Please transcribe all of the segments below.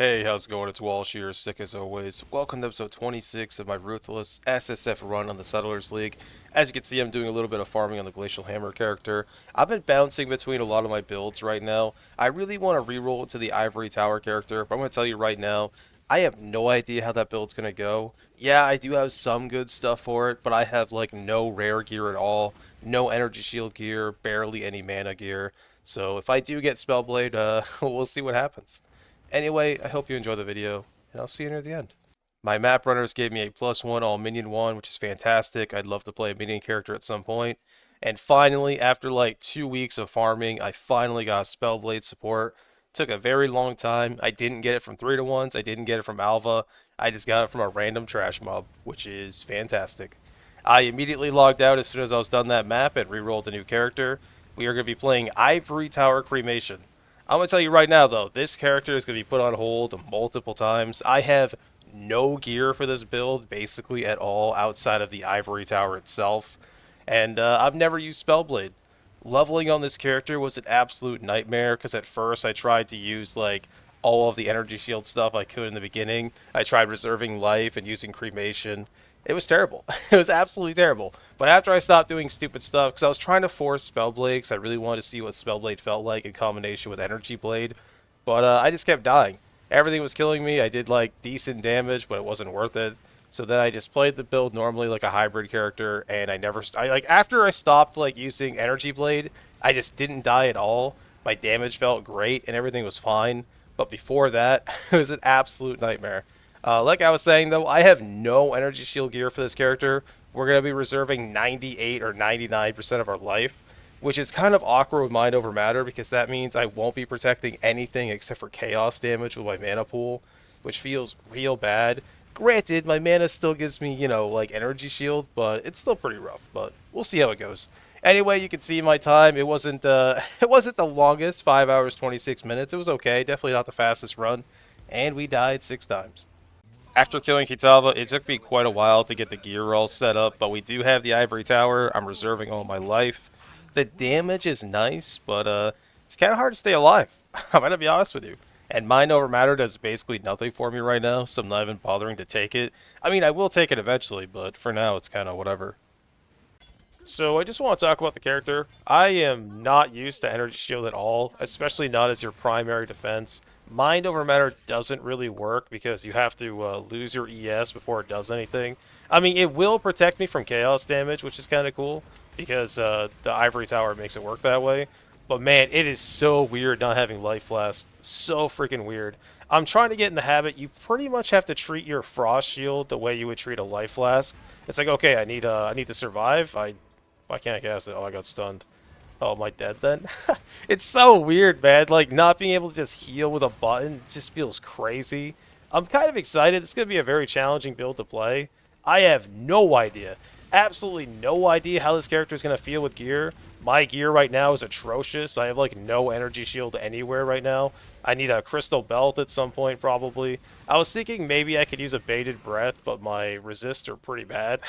Hey, how's it going? It's Walsh here, sick as always. Welcome to episode 26 of my Ruthless SSF run on the Settlers League. As you can see, I'm doing a little bit of farming on the Glacial Hammer character. I've been bouncing between a lot of my builds right now. I really want to reroll to the Ivory Tower character, but I'm going to tell you right now, I have no idea how that build's going to go. Yeah, I do have some good stuff for it, but I have like no rare gear at all, no energy shield gear, barely any mana gear. So if I do get Spellblade, we'll see what happens. Anyway, I hope you enjoy the video, and I'll see you near the end. My map runners gave me a +1 all minion 1, which is fantastic. I'd love to play a minion character at some point. And finally, after like 2 weeks of farming, I finally got Spellblade support. Took a very long time. I didn't get it from 3 to 1s, I didn't get it from Alva. I just got it from a random trash mob, which is fantastic. I immediately logged out as soon as I was done that map and re-rolled a new character. We are going to be playing Ivory Tower Cremation. I'm going to tell you right now, though, this character is going to be put on hold multiple times. I have no gear for this build, basically at all, outside of the Ivory Tower itself. And I've never used Spellblade. Leveling on this character was an absolute nightmare, because at first I tried to use, like, all of the energy shield stuff I could in the beginning. I tried reserving life and using cremation. It was terrible. It was absolutely terrible. But after I stopped doing stupid stuff, because I was trying to force Spellblade, because I really wanted to see what Spellblade felt like in combination with Energy Blade, but I just kept dying. Everything was killing me. I did like decent damage, but it wasn't worth it. So then I just played the build normally like a hybrid character, and I like after I stopped like using Energy Blade, I just didn't die at all. My damage felt great, and everything was fine. But before that, it was an absolute nightmare. Like I was saying, though, I have no energy shield gear for this character. We're going to be reserving 98 or 99% of our life, which is kind of awkward with Mind Over Matter because that means I won't be protecting anything except for chaos damage with my mana pool, which feels real bad. Granted, my mana still gives me, like energy shield, but it's still pretty rough, but we'll see how it goes. Anyway, you can see my time. It wasn't it wasn't the longest, 5 hours 26 minutes. It was okay, definitely not the fastest run, and we died 6 times. After killing Kitava, it took me quite a while to get the gear all set up, but we do have the Ivory Tower. I'm reserving all my life. The damage is nice, but it's kind of hard to stay alive. I'm going to be honest with you. And Mind Over Matter does basically nothing for me right now, so I'm not even bothering to take it. I mean, I will take it eventually, but for now, it's kind of whatever. So I just want to talk about the character. I am not used to Energy Shield at all, especially not as your primary defense. Mind Over Matter doesn't really work because you have to lose your ES before it does anything. I mean, it will protect me from chaos damage, which is kind of cool, because the Ivory Tower makes it work that way. But man, it is so weird not having Life Flask. So freaking weird. I'm trying to get in the habit. You pretty much have to treat your Frost Shield the way you would treat a Life Flask. It's like, okay, I need to survive. Why can't I cast it? Oh, I got stunned. Oh, am I dead then? It's so weird, man. Like, not being able to just heal with a button just feels crazy. I'm kind of excited. It's going to be a very challenging build to play. I have no idea. Absolutely no idea how this character is going to feel with gear. My gear right now is atrocious. I have, like, no energy shield anywhere right now. I need a crystal belt at some point, probably. I was thinking maybe I could use a baited breath, but my resists are pretty bad.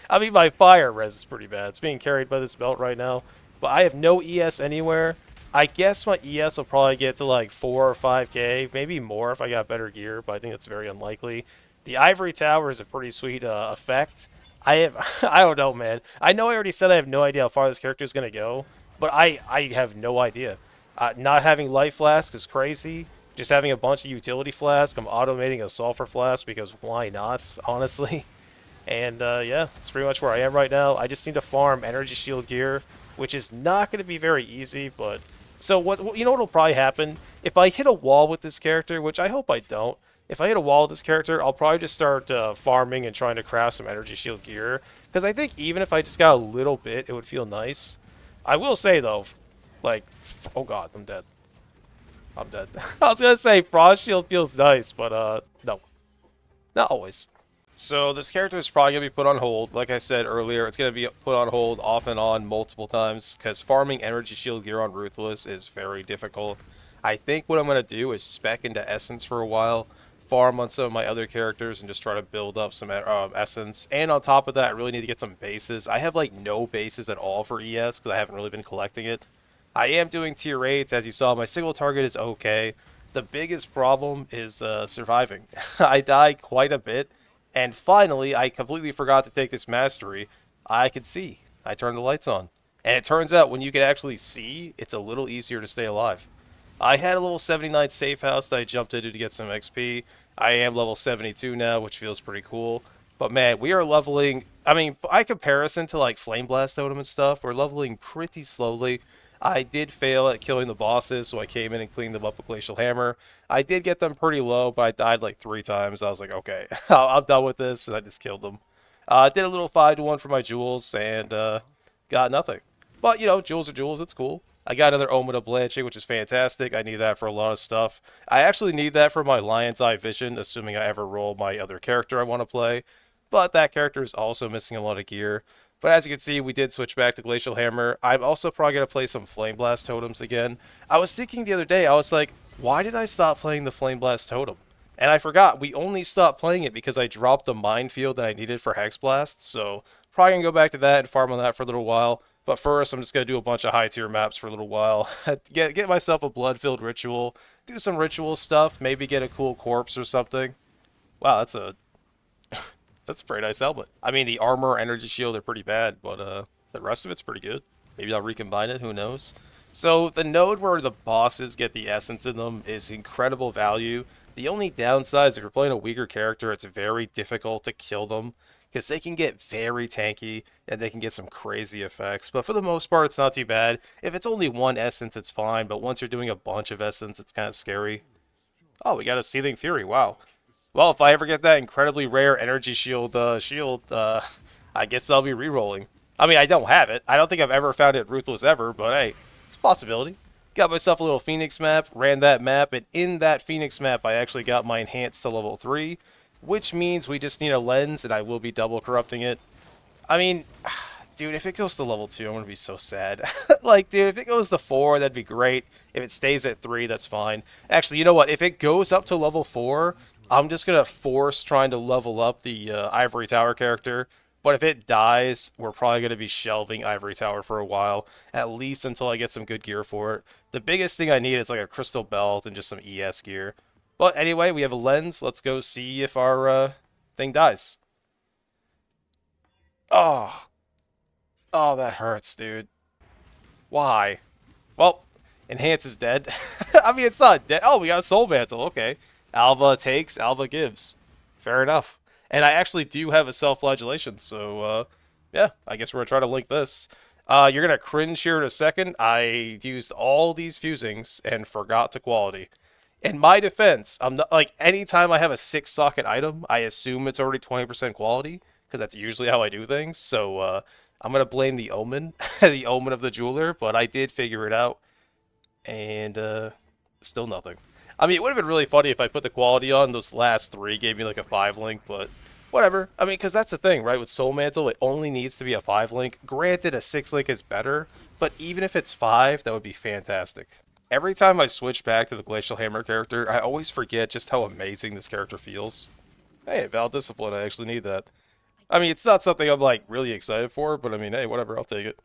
I mean, my fire res is pretty bad. It's being carried by this belt right now. But I have no ES anywhere. I guess my ES will probably get to like 4 or 5k, maybe more if I got better gear, but I think that's very unlikely. The Ivory Tower is a pretty sweet effect. I don't know, man. I know I already said I have no idea how far this character is going to go, but I have no idea. Not having Life Flask is crazy. Just having a bunch of Utility Flask. I'm automating a Sulfur Flask because why not, honestly? And yeah, that's pretty much where I am right now. I just need to farm Energy Shield gear, which is not going to be very easy, but... So, you know what will probably happen? If I hit a wall with this character, which I hope I don't, if I hit a wall with this character, I'll probably just start farming and trying to craft some Energy Shield gear. Because I think even if I just got a little bit, it would feel nice. I will say, though, like... Oh god, I'm dead. I'm dead. I was going to say, Frost Shield feels nice, but no. Not always. So this character is probably going to be put on hold. Like I said earlier, it's going to be put on hold off and on multiple times because farming energy shield gear on Ruthless is very difficult. I think what I'm going to do is spec into Essence for a while, farm on some of my other characters, and just try to build up some Essence. And on top of that, I really need to get some bases. I have like no bases at all for ES because I haven't really been collecting it. I am doing tier 8s. As you saw, my single target is okay. The biggest problem is surviving. I die quite a bit, and finally, I completely forgot to take this mastery. I could see. I turned the lights on. And it turns out when you can actually see, it's a little easier to stay alive. I had a level 79 safe house that I jumped into to get some XP. I am level 72 now, which feels pretty cool. But man, we are leveling. I mean, by comparison to like Flame Blast Totem and stuff, we're leveling pretty slowly. I did fail at killing the bosses, so I came in and cleaned them up with Glacial Hammer. I did get them pretty low, but I died like 3 times. I was like, okay, I'm done with this, and I just killed them. Did a little 5-to-1 for my jewels, and got nothing. But, you know, jewels are jewels, it's cool. I got another Omen of Blanching, which is fantastic. I need that for a lot of stuff. I actually need that for my Lion's Eye Vision, assuming I ever roll my other character I want to play. But that character is also missing a lot of gear. But as you can see, we did switch back to Glacial Hammer. I'm also probably going to play some Flame Blast Totems again. I was thinking the other day, I was like, why did I stop playing the Flame Blast Totem? And I forgot, we only stopped playing it because I dropped the Minefield that I needed for Hex Blast. So probably going to go back to that and farm on that for a little while. But first, I'm just going to do a bunch of high-tier maps for a little while. get myself a blood-filled ritual. Do some ritual stuff. Maybe get a cool corpse or something. Wow, that's a pretty nice helmet. I mean, the armor, energy shield are pretty bad, but the rest of it's pretty good. Maybe I'll recombine it, who knows? So the node where the bosses get the essence in them is incredible value. The only downside is if you're playing a weaker character, it's very difficult to kill them because they can get very tanky and they can get some crazy effects. But for the most part, it's not too bad. If it's only one essence, it's fine. But once you're doing a bunch of essence, it's kind of scary. Oh, we got a Seething Fury. Wow. Well, if I ever get that incredibly rare energy shield, I guess I'll be re-rolling. I mean, I don't have it. I don't think I've ever found it Ruthless ever, but hey, it's a possibility. Got myself a little Phoenix map, ran that map, and in that Phoenix map, I actually got my Enhanced to level 3, which means we just need a lens, and I will be double corrupting it. I mean, dude, if it goes to level 2, I'm going to be so sad. Like, dude, if it goes to 4, that'd be great. If it stays at 3, that's fine. Actually, you know what? If it goes up to level 4, I'm just going to force trying to level up the Ivory Tower character. But if it dies, we're probably going to be shelving Ivory Tower for a while, at least until I get some good gear for it. The biggest thing I need is like a crystal belt and just some ES gear. But anyway, we have a lens. Let's go see if our thing dies. Oh, oh, that hurts, dude. Why? Well, Enhance is dead. I mean, it's not dead. Oh, we got a Soul Mantle. Okay. Alva takes, Alva gives. Fair enough. And I actually do have a Self-Flagellation, so, yeah, I guess we're going to try to link this. You're going to cringe here in a second. I used all these fusings and forgot to quality. In my defense, I'm not, like, anytime I have a 6-socket item, I assume it's already 20% quality, because that's usually how I do things. So, I'm going to blame the Omen, the Omen of the Jeweler, but I did figure it out. And, still nothing. I mean, it would have been really funny if I put the quality on. Those last 3 gave me like a 5-link, but whatever. I mean, because that's the thing, right? With Soul Mantle, it only needs to be a 5-link. Granted, a 6-link is better, but even if it's 5, that would be fantastic. Every time I switch back to the Glacial Hammer character, I always forget just how amazing this character feels. Hey, Val Discipline, I actually need that. I mean, it's not something I'm like really excited for, but I mean, hey, whatever, I'll take it.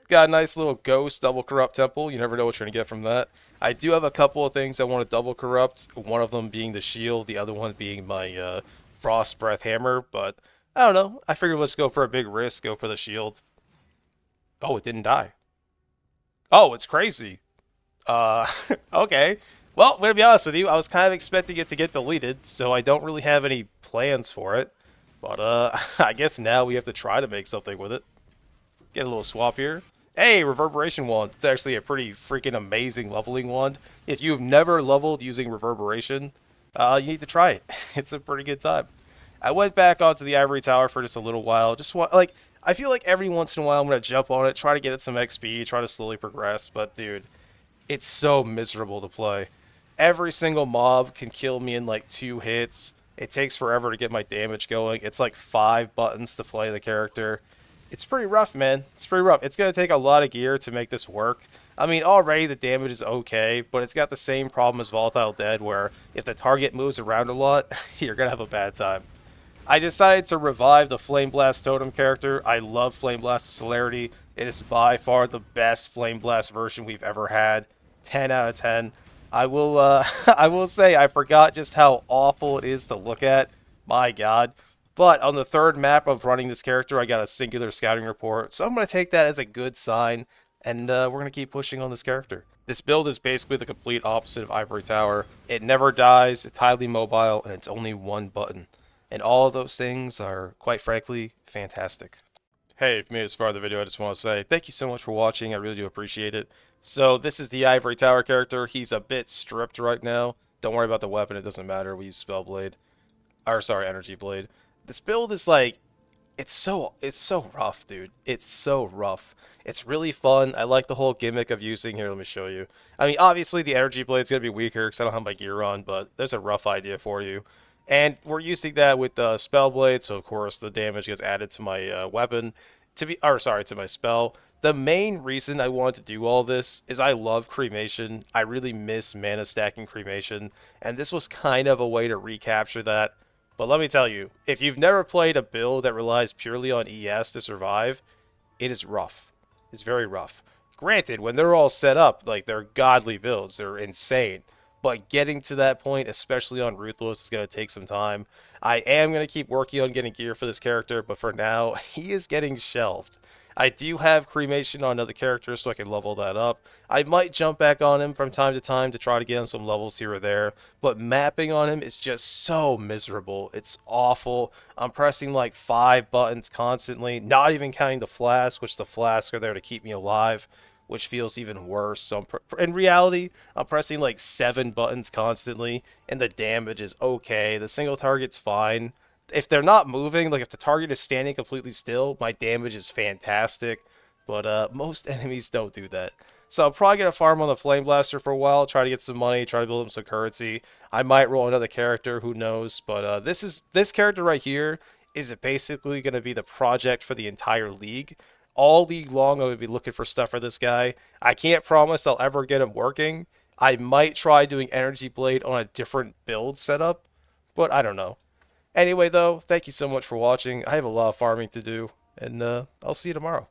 Got a nice little Ghost Double Corrupt Temple. You never know what you're going to get from that. I do have a couple of things I want to double corrupt. One of them being the shield, the other one being my Frost Breath Hammer. But I don't know. I figured let's go for a big risk, go for the shield. Oh, it didn't die. Oh, it's crazy. Okay. Well, I'm going to be honest with you. I was kind of expecting it to get deleted, so I don't really have any plans for it. But I guess now we have to try to make something with it. Get a little swap here. Hey, Reverberation Wand. It's actually a pretty freaking amazing leveling wand. If you've never leveled using Reverberation, you need to try it. It's a pretty good time. I went back onto the Ivory Tower for just a little while. Just want, like, I feel like every once in a while I'm going to jump on it, try to get it some XP, try to slowly progress. But, dude, it's so miserable to play. Every single mob can kill me in, like, 2 hits. It takes forever to get my damage going. It's like 5 buttons to play the character. It's pretty rough, man. It's pretty rough. It's going to take a lot of gear to make this work. I mean, already the damage is okay, but it's got the same problem as Volatile Dead, where if the target moves around a lot, you're going to have a bad time. I decided to revive the Flame Blast Totem character. I love Flame Blast's celerity. It is by far the best Flame Blast version we've ever had. 10 out of 10. I will I will say I forgot just how awful it is to look at. My god. But on the third map of running this character, I got a singular scouting report. So I'm going to take that as a good sign, and we're going to keep pushing on this character. This build is basically the complete opposite of Ivory Tower. It never dies, it's highly mobile, and it's only one button. And all of those things are, quite frankly, fantastic. Hey, if you made it this far in the video, I just want to say thank you so much for watching. I really do appreciate it. So this is the Ivory Tower character. He's a bit stripped right now. Don't worry about the weapon. It doesn't matter. We use Spell Blade. Or, sorry, Energy Blade. This build is like, it's so rough, dude. It's so rough. It's really fun. I like the whole gimmick of using, here, let me show you. I mean, obviously the Energy Blade's going to be weaker because I don't have my gear on, but there's a rough idea for you. And we're using that with the Spell Blade, so of course the damage gets added to my weapon, to my spell. The main reason I wanted to do all this is I love cremation. I really miss mana stacking cremation, and this was kind of a way to recapture that. But let me tell you, if you've never played a build that relies purely on ES to survive, it is rough. It's very rough. Granted, when they're all set up, like, they're godly builds, they're insane. But getting to that point, especially on Ruthless, is going to take some time. I am going to keep working on getting gear for this character, but for now, he is getting shelved. I do have cremation on other characters, so I can level that up. I might jump back on him from time to try to get him some levels here or there, but mapping on him is just so miserable. It's awful. I'm pressing like 5 buttons constantly, not even counting the flask, which the flasks are there to keep me alive, which feels even worse. So in reality, I'm pressing like 7 buttons constantly, and the damage is okay. The single target's fine. If they're not moving, like if the target is standing completely still, my damage is fantastic. But most enemies don't do that. So I'm probably going to farm on the Flame Blaster for a while, try to get some money, try to build up some currency. I might roll another character, who knows. But this character right here is basically going to be the project for the entire league. All league long, I would be looking for stuff for this guy. I can't promise I'll ever get him working. I might try doing Energy Blade on a different build setup, but I don't know. Anyway, though, thank you so much for watching. I have a lot of farming to do, and I'll see you tomorrow.